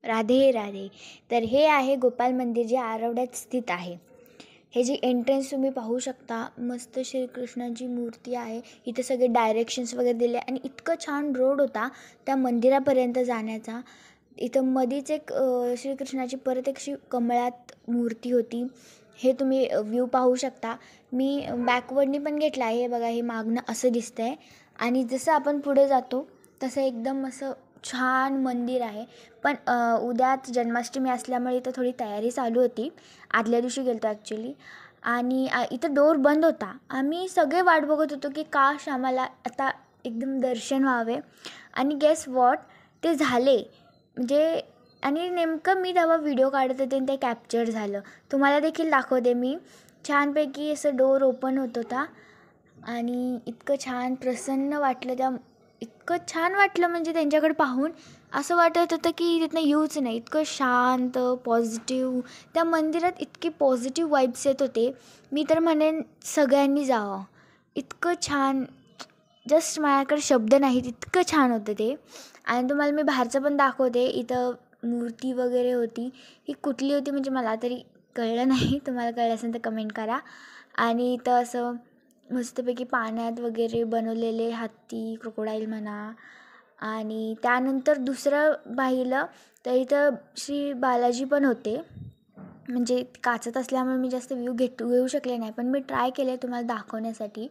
राधे राधे. तर हे आहे गोपाल मंदिर जे आरवड्यात स्थित आहे. हे जी एंट्रन्स तुम्ही पाहू शकता, मस्त श्रीकृष्णाची मूर्ती आहे. इथे सगळे डायरेक्शन्स वगैरे दिले आणि इतकं छान रोड होता त्या मंदिरापर्यंत जाण्याचा. इथं मधीच एक श्रीकृष्णाची परत एक अशी कमळात मूर्ती होती. हे तुम्ही व्ह्यू पाहू शकता. मी बॅकवर्डनी पण घेतला आहे. हे बघा, हे मागणं असं दिसतं आहे आणि जसं आपण पुढे जातो तसं एकदम असं छान मंदिर आहे. पण उद्याच जन्माष्टमी असल्यामुळे इथं थोडी तयारी चालू होती. आदल्या दिवशी गेलो होतो ॲक्च्युली. आणि इथं डोर बंद होता. आम्ही सगळे वाट बघत होतो की काश आम्हाला आता एकदम दर्शन व्हावे. आणि गेस वॉट, ते झाले. म्हणजे आणि नेमकं मी तेव्हा व्हिडिओ काढत होते आणि ते कॅप्चर झालं. तुम्हाला देखील दाखवते मी. छानपैकी असं डोर ओपन होत होता आणि इतकं छान प्रसन्न वाटलं. इतकं छान वाटलं म्हणजे त्यांच्याकडे पाहून असं वाटत होतं की तिथनं येऊच नाही. इतकं शांत, पॉझिटिव्ह. त्या मंदिरात इतकी पॉझिटिव्ह वाईब्स येत होते. मी तर म्हणेन सगळ्यांनी जावं. इतकं छान, जस्ट माझ्याकडे शब्द नाहीत, इतकं छान होतं ते. आणि तुम्हाला मी बाहेरचं पण दाखवते. इथं मूर्ती वगैरे होती. ही कुठली होती म्हणजे मला तरी कळलं नाही. तुम्हाला कळलं असेल तर कमेंट करा. आणि इथं असं मस्तपैकी पाण्यात वगैरे बनवलेले हत्ती, क्रोकोडाईल म्हणा. आणि त्यानंतर दुसरं पाहिलं तर इथं श्री बालाजी पण होते. म्हणजे काचत असल्यामुळे मी जास्त व्ह्यू घेऊ शकले नाही, पण मी ट्राय केले तुम्हाला दाखवण्यासाठी.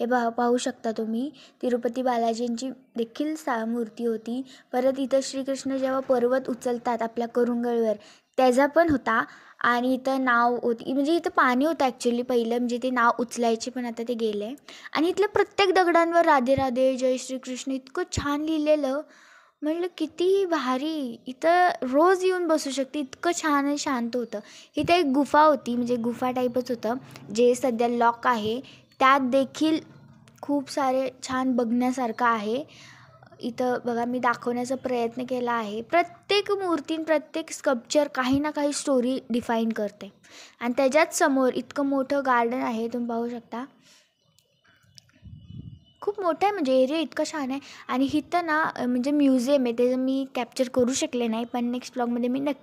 हे पाहू शकता तुम्ही. तिरुपती बालाजींची देखील मूर्ती होती. परत इथं श्रीकृष्ण जेव्हा पर्वत उचलतात आपल्या करुंगळवर, त्याचा पण होता. आणि इथं नाव होती, म्हणजे इथं पाणी होतं ॲक्च्युली पहिलं, म्हणजे ते नाव उचलायचे, पण आता ते गेलं आहे. आणि इथल्या प्रत्येक दगडांवर राधे राधे, जय श्रीकृष्ण इतकं छान लिहिलेलं. म्हटलं किती भारी, इथं रोज येऊन बसू शकते, इतकं छान आणि शांत होतं. इथं एक गुफा होती, म्हणजे गुफा टाईपच होतं, जे सध्या लॉक आहे. त्यात देखील खूप सारे छान बघण्यासारखं आहे. इथं बघा, मी दाखवण्याचा प्रयत्न केला आहे. प्रत्येक मूर्ती, प्रत्येक स्कल्पचर काही ना काही स्टोरी डिफाईन करते. आणि त्याच्याच समोर इतकं मोठं गार्डन आहे, तुम्ही पाहू शकता. खूप मोठं आहे, म्हणजे एरिया इतका छान आहे. आणि इथं ना म्हणजे म्युझियम आहे, ते मी कॅप्चर करू शकले नाही, पण नेक्स्ट ब्लॉगमध्ये मी नक्की